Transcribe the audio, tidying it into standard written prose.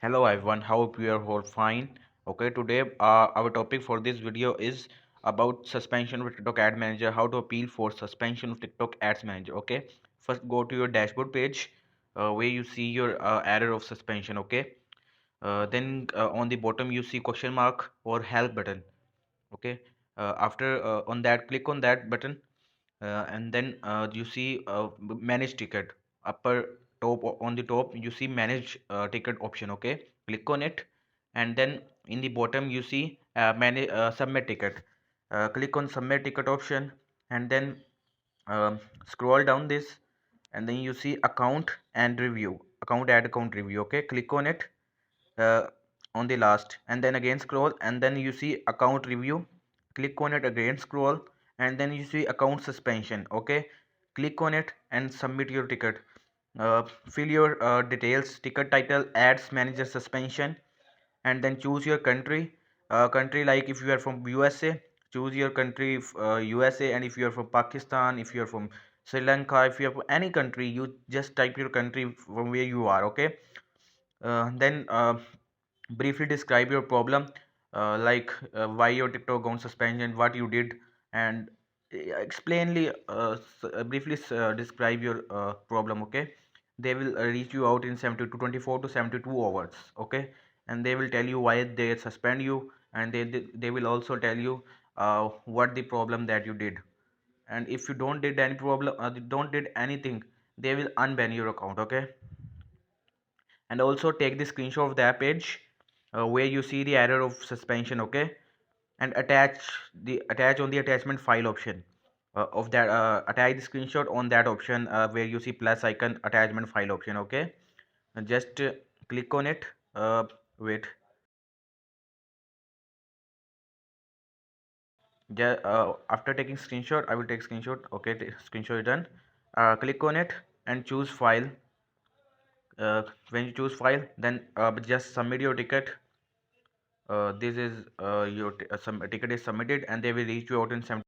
Hello everyone, hope you are all fine. Okay, today our topic for this video is about suspension of TikTok Ad Manager, how to appeal for suspension of TikTok Ads Manager. Okay, first go to your dashboard page where you see your error of suspension. Okay, then on the bottom you see question mark or help button. Okay, after on that, click on that button and then you see manage ticket. Upper top on the top you see manage ticket option. Okay, click on it, and then in the bottom you see manage submit ticket. Click on submit ticket option, and then scroll down this, and then you see account and review, account add account review. Okay, click on it uh, on the last, and then again scroll, and then you see account review. Click on it again, scroll, and then you see account suspension. Okay, click on it and submit your ticket. Fill your details, ticket title, ads manager suspension, and then choose your country. Country, like if you are from USA, choose your country, USA. And if you are from Pakistan, if you are from Sri Lanka, if you are from any country, you just type your country from where you are. Okay, then briefly describe your problem, like why your TikTok gone suspended, what you did, and explainly briefly describe your problem. Okay, they will reach you out in 70 to 24 to 72 hours. Okay, and they will tell you why they suspend you, and they will also tell you what the problem that you did. And if you don't did any problem, don't did anything, they will unban your account. Okay, and also take the screenshot of that page where you see the error of suspension. Okay, and attach on the attachment file option of that, attach the screenshot on that option where you see plus icon, attachment file option. Okay, and just click on it. Wait, after taking screenshot, I will take screenshot. Okay, screenshot is done. Click on it and choose file. When you choose file, then just submit your ticket. This is your some ticket is submitted, and they will reach you out in 7